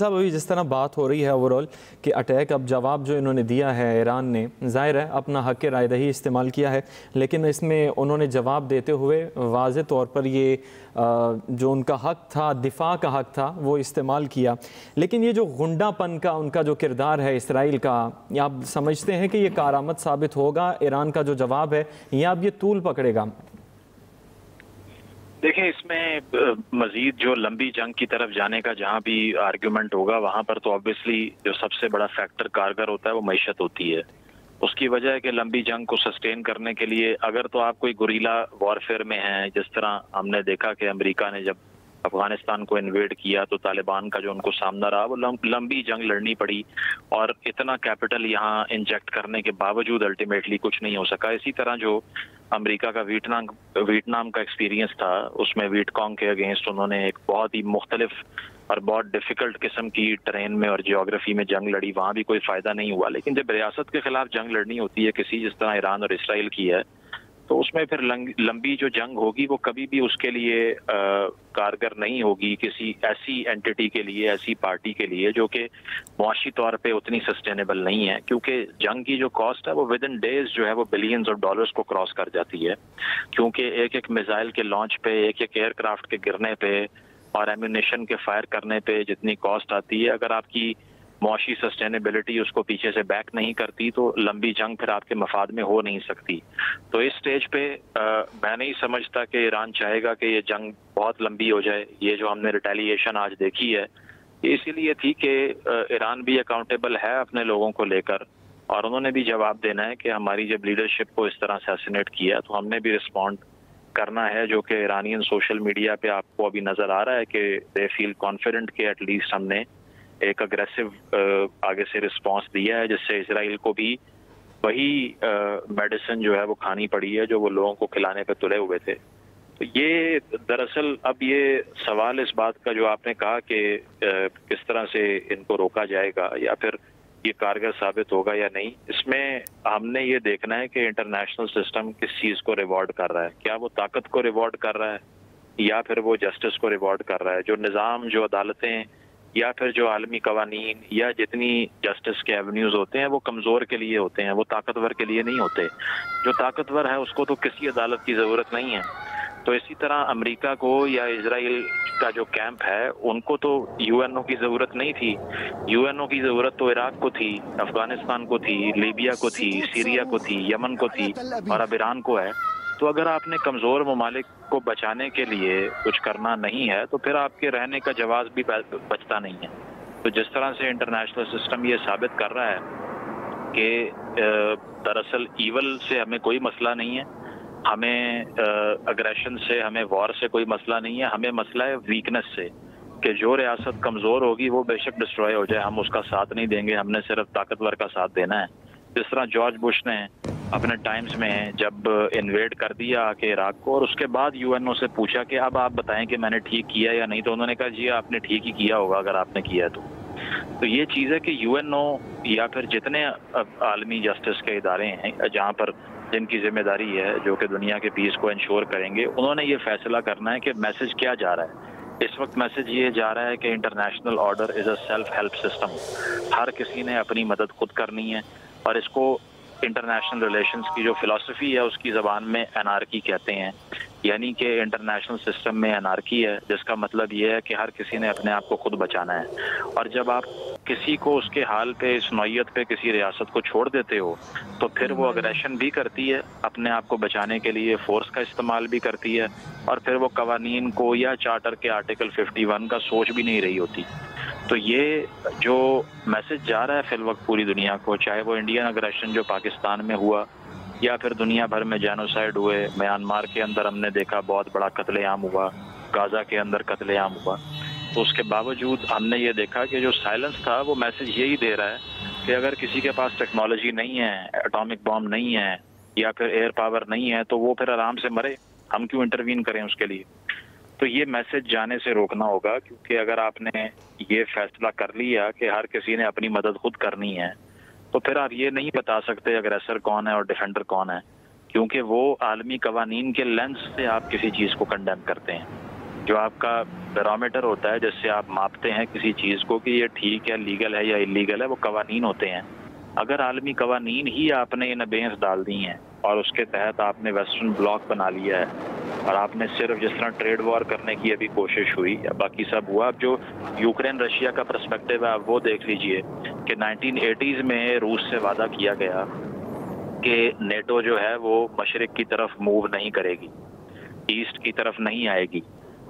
साहब अभी जिस तरह बात हो रही है ओवरऑल कि अटैक, अब जवाब जो इन्होंने दिया है ईरान ने, ज़ाहिर है अपना हक़ राय दही इस्तेमाल किया है, लेकिन इसमें उन्होंने जवाब देते हुए वाज़े तौर पर ये जो उनका हक़ था, दिफा का हक़ था, वो इस्तेमाल किया। लेकिन ये जो गुंडापन का उनका जो किरदार है इसराइल का, या आप समझते हैं कि ये कारामद साबित होगा ईरान का जो जवाब है, या अब ये तूल पकड़ेगा? देखें, इसमें मजीद जो लंबी जंग की तरफ जाने का जहां भी आर्ग्यूमेंट होगा, वहां पर तो ऑब्वियसली जो सबसे बड़ा फैक्टर कारगर होता है वो मईशत होती है। उसकी वजह है कि लंबी जंग को सस्टेन करने के लिए अगर तो आप कोई गुरीला वॉरफेयर में हैं, जिस तरह हमने देखा कि अमेरिका ने जब अफगानिस्तान को इन्वेड किया तो तालिबान का जो उनको सामना रहा वो लंबी जंग लड़नी पड़ी और इतना कैपिटल यहाँ इंजेक्ट करने के बावजूद अल्टीमेटली कुछ नहीं हो सका। इसी तरह जो अमेरिका का वियतनाम का एक्सपीरियंस था, उसमें वियतकॉन्ग के अगेंस्ट उन्होंने एक बहुत ही मुख्तलिफ और बहुत डिफिकल्ट किस्म की ट्रेन में और जियोग्राफी में जंग लड़ी, वहां भी कोई फायदा नहीं हुआ। लेकिन जब रियासत के खिलाफ जंग लड़नी होती है किसी, जिस तरह ईरान और इसराइल की है, तो उसमें फिर लंबी जो जंग होगी वो कभी भी उसके लिए कारगर नहीं होगी किसी ऐसी एंटिटी के लिए, ऐसी पार्टी के लिए जो कि मुआशी तौर पे उतनी सस्टेनेबल नहीं है, क्योंकि जंग की जो कॉस्ट है वो विद इन डेज जो है वो बिलियंस ऑफ डॉलर्स को क्रॉस कर जाती है। क्योंकि एक एक मिसाइल के लॉन्च पे, एक एक एयरक्राफ्ट के गिरने पे और एम्यूनेशन के फायर करने पे जितनी कॉस्ट आती है, अगर आपकी मुआशी सस्टेनेबिलिटी उसको पीछे से बैक नहीं करती तो लंबी जंग फिर आपके मफाद में हो नहीं सकती। तो इस स्टेज पे मैं नहीं समझता कि ईरान चाहेगा कि ये जंग बहुत लंबी हो जाए। ये जो हमने रिटेलिएशन आज देखी है, ये इसीलिए थी कि ईरान भी अकाउंटेबल है अपने लोगों को लेकर, और उन्होंने भी जवाब देना है कि हमारी जब लीडरशिप को इस तरह असैसिनेट किया तो हमने भी रिस्पॉन्ड करना है, जो कि ईरानियन सोशल मीडिया पे आपको अभी नजर आ रहा है कि दे फील कॉन्फिडेंट कि एटलीस्ट हमने एक अग्रेसिव आगे से रिस्पांस दिया है, जिससे इजराइल को भी वही मेडिसिन जो है वो खानी पड़ी है जो वो लोगों को खिलाने पे तुले हुए थे। तो ये दरअसल अब ये सवाल इस बात का जो आपने कहा कि किस तरह से इनको रोका जाएगा या फिर ये कारगर साबित होगा या नहीं, इसमें हमने ये देखना है कि इंटरनेशनल सिस्टम किस चीज़ को रिवॉर्ड कर रहा है। क्या वो ताकत को रिवॉर्ड कर रहा है या फिर वो जस्टिस को रिवॉर्ड कर रहा है? जो निज़ाम, जो अदालतें या फिर जो आलमी कवानीन या जितनी जस्टिस के एवेन्यूज होते हैं वो कमज़ोर के लिए होते हैं, वो ताकतवर के लिए नहीं होते। जो ताकतवर है उसको तो किसी अदालत की ज़रूरत नहीं है। तो इसी तरह अमेरिका को या इजराइल का जो कैंप है उनको तो यूएनओ की ज़रूरत नहीं थी। यूएनओ की ज़रूरत तो इराक को थी, अफगानिस्तान को थी, लीबिया को थी, सीरिया को थी, यमन को थी और अब ईरान को है। तो अगर आपने कमज़ोर ममालिक को बचाने के लिए कुछ करना नहीं है तो फिर आपके रहने का जवाब भी बचता नहीं है। तो जिस तरह से इंटरनेशनल सिस्टम ये साबित कर रहा है कि दरअसल ईवल से हमें कोई मसला नहीं है, हमें अग्रेशन से, हमें वॉर से कोई मसला नहीं है, हमें मसला है वीकनेस से, कि जो रियासत कमज़ोर होगी वो बेशक डिस्ट्रॉय हो जाए, हम उसका साथ नहीं देंगे, हमने सिर्फ ताकतवर का साथ देना है। जिस तरह जॉर्ज बुश ने अपने टाइम्स में जब इन्वेड कर दिया आके इराक को और उसके बाद यूएनओ से पूछा कि अब आप बताएं कि मैंने ठीक किया या नहीं, तो उन्होंने कहा जी आपने ठीक ही किया होगा अगर आपने किया तो ये चीज़ है कि यूएनओ या फिर जितने आलमी जस्टिस के इदारे हैं जहाँ पर जिनकी जिम्मेदारी है जो कि दुनिया के पीस को इंश्योर करेंगे, उन्होंने ये फैसला करना है कि मैसेज क्या जा रहा है। इस वक्त मैसेज ये जा रहा है कि international order is a self help system. हर किसी ने अपनी मदद खुद करनी है और इसको इंटरनेशनल रिलेशंस की जो फिलॉसफी है उसकी ज़बान में एनार्की कहते हैं, यानी कि इंटरनेशनल सिस्टम में एनार्की है, जिसका मतलब ये है कि हर किसी ने अपने आप को खुद बचाना है। और जब आप किसी को उसके हाल पे, इस नौयत पे किसी रियासत को छोड़ देते हो तो फिर वो अग्रेशन भी करती है, अपने आप को बचाने के लिए फोर्स का इस्तेमाल भी करती है और फिर वो कवानीन को या चार्टर के आर्टिकल 51 का सोच भी नहीं रही होती। तो ये जो मैसेज जा रहा है फिल वक्त पूरी दुनिया को, चाहे वो इंडियन अग्रेशन जो पाकिस्तान में हुआ या फिर दुनिया भर में जेनोसाइड हुए, म्यांमार के अंदर हमने देखा बहुत बड़ा कत्लेआम हुआ, गाजा के अंदर कत्लेआम हुआ, तो उसके बावजूद हमने ये देखा कि जो साइलेंस था वो मैसेज यही दे रहा है कि अगर किसी के पास टेक्नोलॉजी नहीं है, एटॉमिक बॉम्ब नहीं है या फिर एयर पावर नहीं है तो वो फिर आराम से मरे, हम क्यों इंटरवीन करें उसके लिए। तो ये मैसेज जाने से रोकना होगा, क्योंकि अगर आपने ये फैसला कर लिया कि हर किसी ने अपनी मदद खुद करनी है तो फिर आप ये नहीं बता सकते अग्रेसर कौन है और डिफेंडर कौन है, क्योंकि वो आलमी कवानीन के लेंस से आप किसी चीज़ को कंडेम करते हैं। जो आपका बैरोमीटर होता है जिससे आप मापते हैं किसी चीज़ को कि ये ठीक है, लीगल है या इलीगल है, वो कवानीन होते हैं। अगर आलमी कवानीन ही आपने इन अबेंस डाल दी हैं और उसके तहत आपने वेस्टर्न ब्लॉक बना लिया है और आपने सिर्फ जिस तरह ट्रेड वॉर करने की अभी कोशिश हुई या बाकी सब हुआ, अब जो यूक्रेन रशिया का पर्सपेक्टिव है आप वो देख लीजिए कि 1980s में रूस से वादा किया गया कि नेटो जो है वो मशरिक की तरफ मूव नहीं करेगी, ईस्ट की तरफ नहीं आएगी,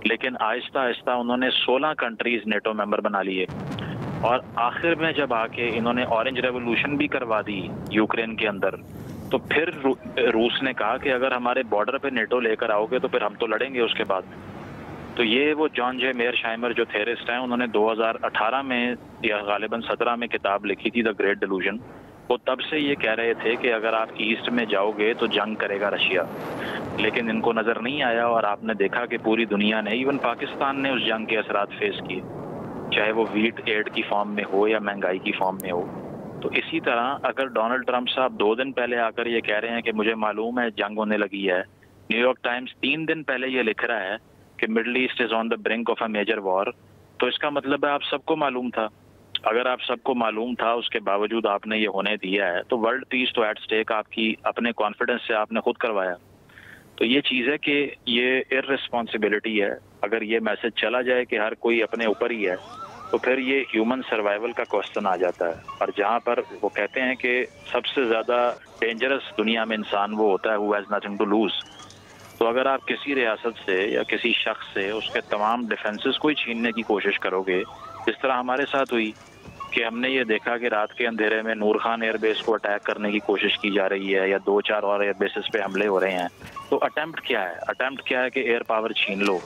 लेकिन आहिस्ता आहिस्ता उन्होंने 16 कंट्रीज नेटो मेंबर बना लिए और आखिर में जब आके इन्होंने ऑरेंज रेवोल्यूशन भी करवा दी यूक्रेन के अंदर, तो फिर रूस ने कहा कि अगर हमारे बॉर्डर पे नेटो लेकर आओगे तो फिर हम तो लड़ेंगे उसके बाद। तो ये वो जॉन जे मेयरशाइमर जो थेरिस्ट हैं, उन्होंने 2018 में या गालिबन 17 में किताब लिखी थी द ग्रेट डिल्यूजन। वो तब से ये कह रहे थे कि अगर आप ईस्ट में जाओगे तो जंग करेगा रशिया, लेकिन इनको नजर नहीं आया और आपने देखा कि पूरी दुनिया ने, इवन पाकिस्तान ने उस जंग के असरात फेस किए, चाहे वो वीट एड की फॉर्म में हो या महंगाई की फॉर्म में हो। तो इसी तरह अगर डोनाल्ड ट्रंप साहब 2 दिन पहले आकर ये कह रहे हैं कि मुझे मालूम है जंग होने लगी है, न्यूयॉर्क टाइम्स 3 दिन पहले ये लिख रहा है कि Middle East is on the brink of a major war, तो इसका मतलब है आप सबको मालूम था। अगर आप सबको मालूम था उसके बावजूद आपने ये होने दिया है, तो वर्ल्ड पीस तो एट स्टेक आपकी अपने कॉन्फिडेंस से आपने खुद करवाया। तो ये चीज़ है कि ये इररिस्पॉन्सिबिलिटी है। अगर ये मैसेज चला जाए कि हर कोई अपने ऊपर ही है, तो फिर ये ह्यूमन सर्वाइवल का क्वेश्चन आ जाता है। और जहाँ पर वो कहते हैं कि सबसे ज़्यादा डेंजरस दुनिया में इंसान वो होता है who has nothing to lose. तो अगर आप किसी रियासत से या किसी शख्स से उसके तमाम डिफेंसेस को ही छीनने की कोशिश करोगे, जिस तरह हमारे साथ हुई कि हमने ये देखा कि रात के अंधेरे में नूर खान एयरबेस को अटैक करने की कोशिश की जा रही है या 2-4 और एयरबेसेस पे हमले हो रहे हैं, तो अटेम्प्ट क्या है? अटेम्प्ट क्या है कि एयर पावर छीन लो।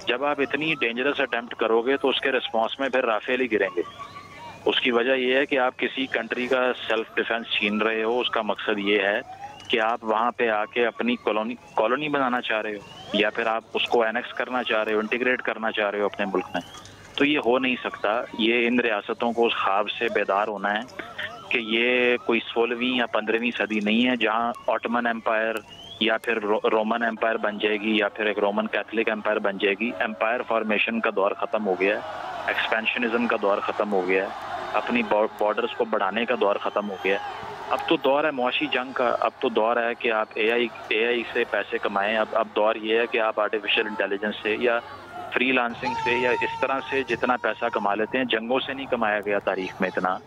जब आप इतनी डेंजरस अटेम्प्ट करोगे तो उसके रिस्पॉन्स में फिर राफेल ही गिरेंगे। उसकी वजह यह है कि आप किसी कंट्री का सेल्फ डिफेंस छीन रहे हो, उसका मकसद ये है कि आप वहाँ पे आके अपनी कॉलोनी बनाना चाह रहे हो या फिर आप उसको एनेक्स करना चाह रहे हो, इंटीग्रेट करना चाह रहे हो अपने मुल्क में। तो ये हो नहीं सकता। ये इन रियासतों को उस ख्वाब से बेदार होना है कि ये कोई 16वीं या 15वीं सदी नहीं है जहाँ ऑटोमन एम्पायर या फिर रोमन एम्पायर बन जाएगी या फिर एक रोमन कैथोलिक एम्पायर बन जाएगी। एम्पायर फॉर्मेशन का दौर ख़त्म हो गया है, एक्सपेंशनिज्म का दौर ख़त्म हो गया है, अपनी बॉर्डर्स को बढ़ाने का दौर ख़त्म हो गया है। अब तो दौर है मुआशी जंग का। अब तो दौर है कि आप एआई से पैसे कमाएं। अब दौर ये है कि आप आर्टिफिशियल इंटेलिजेंस से या फ्रीलांसिंग से या इस तरह से जितना पैसा कमा लेते हैं, जंगों से नहीं कमाया गया तारीख में इतना,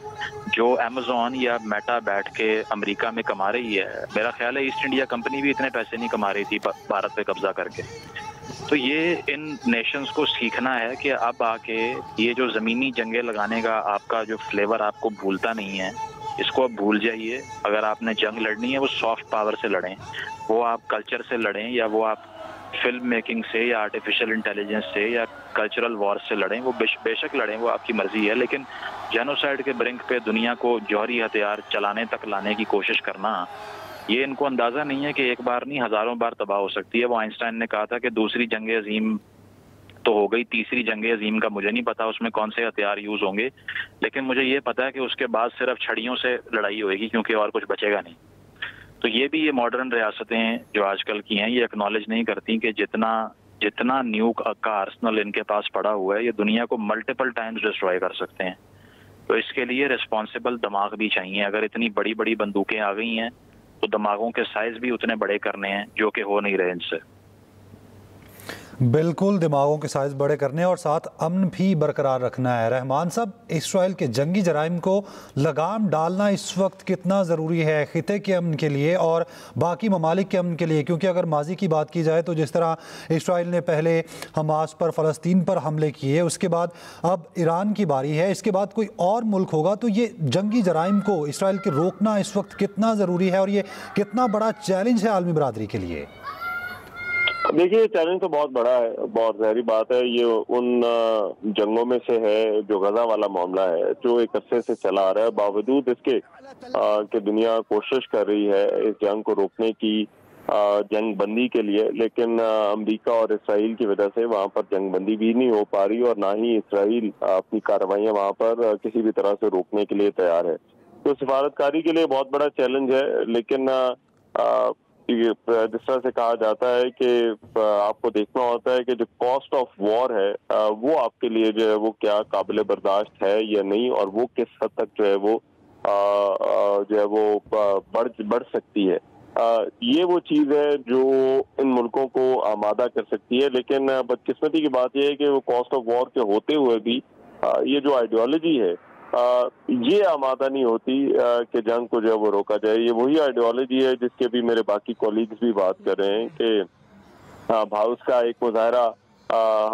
जो अमेज़न या मेटा बैठ के अमेरिका में कमा रही है। मेरा ख्याल है ईस्ट इंडिया कंपनी भी इतने पैसे नहीं कमा रही थी भारत पे कब्जा करके। तो ये इन नेशंस को सीखना है कि अब आके ये जो ज़मीनी जंगे लगाने का आपका जो फ्लेवर आपको भूलता नहीं है, इसको अब भूल जाइए। अगर आपने जंग लड़नी है वो सॉफ्ट पावर से लड़ें, वो आप कल्चर से लड़ें या वो आप फिल्म मेकिंग से या आर्टिफिशियल इंटेलिजेंस से या कल्चरल वॉर से लड़ें। वो बेशक लड़ें, वो आपकी मर्जी है, लेकिन जेनोसाइड के ब्रिंक पे दुनिया को जौहरी हथियार चलाने तक लाने की कोशिश करना, ये इनको अंदाज़ा नहीं है कि एक बार नहीं हज़ारों बार तबाह हो सकती है। वो आइंस्टाइन ने कहा था कि दूसरी जंग अजीम तो हो गई, तीसरी जंग अजीम का मुझे नहीं पता उसमें कौन से हथियार यूज़ होंगे, लेकिन मुझे ये पता है कि उसके बाद सिर्फ छड़ियों से लड़ाई होगी, क्योंकि और कुछ बचेगा नहीं। तो ये भी ये मॉडर्न रियासतें जो आजकल की हैं, ये एक्नॉलेज नहीं करती कि जितना न्यूक का आर्सनल इनके पास पड़ा हुआ है, ये दुनिया को मल्टीपल टाइम्स डिस्ट्रॉय कर सकते हैं। तो इसके लिए रिस्पॉन्सिबल दिमाग भी चाहिए। अगर इतनी बड़ी बड़ी बंदूकें आ गई हैं तो दिमागों के साइज भी उतने बड़े करने हैं, जो कि हो नहीं रहे इनसे। बिल्कुल, दिमागों के साइज बड़े करने और साथ अमन भी बरकरार रखना है। रहमान साहब, इसराइल के जंगी जराइम को लगाम डालना इस वक्त कितना ज़रूरी है खिते के अमन के लिए और बाकी ममालिक के अमन के लिए? क्योंकि अगर माजी की बात की जाए तो जिस तरह इसराइल ने पहले हमास पर, फ़लस्तीन पर हमले किए, उसके बाद अब ईरान की बारी है, इसके बाद कोई और मुल्क होगा, तो ये जंगी जराइम को इसराइल के रोकना इस वक्त कितना ज़रूरी है और ये कितना बड़ा चैलेंज है आलमी बरादरी के लिए? देखिए, चैलेंज तो बहुत बड़ा है, बहुत गहरी बात है। ये उन जंगों में से है जो गजा वाला मामला है, जो एक अरसे से चला आ रहा है। बावजूद इसके कि दुनिया कोशिश कर रही है इस जंग को रोकने की, जंग बंदी के लिए, लेकिन अमेरिका और इसराइल की वजह से वहां पर जंग बंदी भी नहीं हो पा रही और ना ही इसराइल अपनी कार्रवाइयां वहां पर किसी भी तरह से रोकने के लिए तैयार है। तो सिफारतकारी के लिए बहुत बड़ा चैलेंज है, लेकिन जिस तरह से कहा जाता है कि आपको देखना होता है कि जो कॉस्ट ऑफ वॉर है वो आपके लिए जो है वो क्या काबिल बर्दाश्त है या नहीं, और वो किस हद तक जो है वो जो है वो बढ़ सकती है। ये वो चीज है जो इन मुल्कों को आमादा कर सकती है। लेकिन बदकिस्मती की बात यह है कि वो कॉस्ट ऑफ वॉर के होते हुए भी ये जो आइडियोलॉजी है ये आमादा नहीं होती कि जंग को जो है वो रोका जाए। ये वही आइडियोलॉजी है जिसके भी मेरे बाकी कॉलीग्स भी बात कर रहे हैं कि भाउस का एक मुजाहरा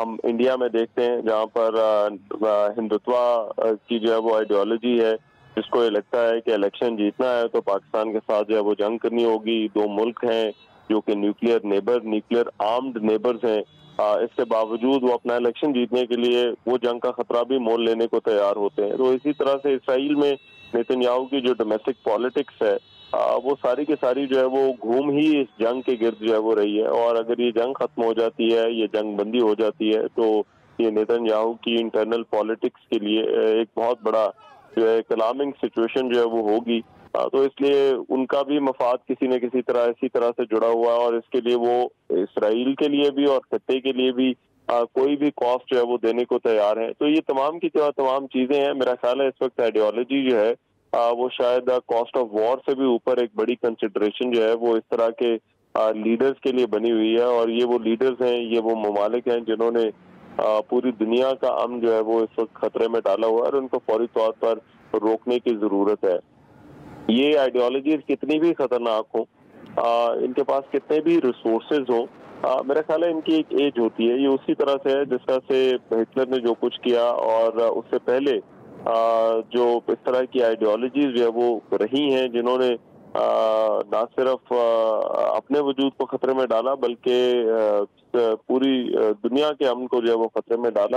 हम इंडिया में देखते हैं जहाँ पर हिंदुत्व की जो है वो आइडियोलॉजी है, जिसको ये लगता है कि इलेक्शन जीतना है तो पाकिस्तान के साथ जो है वो जंग करनी होगी। दो मुल्क हैं जो कि न्यूक्लियर आर्म्ड नेबर्स हैं, इसके बावजूद वो अपना इलेक्शन जीतने के लिए वो जंग का खतरा भी मोल लेने को तैयार होते हैं। तो इसी तरह से इसराइल में नेतन्याहू की जो डोमेस्टिक पॉलिटिक्स है वो सारी की सारी जो है वो घूम ही इस जंग के गिर्द जो है वो रही है। और अगर ये जंग खत्म हो जाती है, ये जंग बंदी हो जाती है, तो ये नेतन्याहू की इंटरनल पॉलिटिक्स के लिए एक बहुत बड़ा जो है कलामिंग सिचुएशन जो है वो होगी। तो इसलिए उनका भी मफाद किसी न किसी तरह इसी तरह से जुड़ा हुआ है, और इसके लिए वो इसराइल के लिए भी और खत्ते के लिए भी कोई भी कॉस्ट जो है वो देने को तैयार है। तो ये तमाम की तमाम चीजें हैं। मेरा ख्याल है इस वक्त आइडियोलॉजी जो है वो शायद कॉस्ट ऑफ वॉर से भी ऊपर एक बड़ी कंसिडरेशन जो है वो इस तरह के लीडर्स के लिए बनी हुई है। और ये वो लीडर्स हैं, ये वो ममालिक हैं जिन्होंने पूरी दुनिया का अमन जो है वो इस वक्त खतरे में डाला हुआ है, और उनको फौरी तौर पर रोकने की जरूरत है। ये आइडियोलॉजीज कितनी भी खतरनाक हो, इनके पास कितने भी रिसोर्सेज हो, मेरा ख्याल है इनकी एक एज होती है। ये उसी तरह से है जिस तरह से हिटलर ने जो कुछ किया, और उससे पहले जो इस तरह की आइडियोलॉजीज जो है वो रही हैं जिन्होंने ना सिर्फ अपने वजूद को खतरे में डाला बल्कि पूरी दुनिया के अमन को जो है वो खतरे में डाला।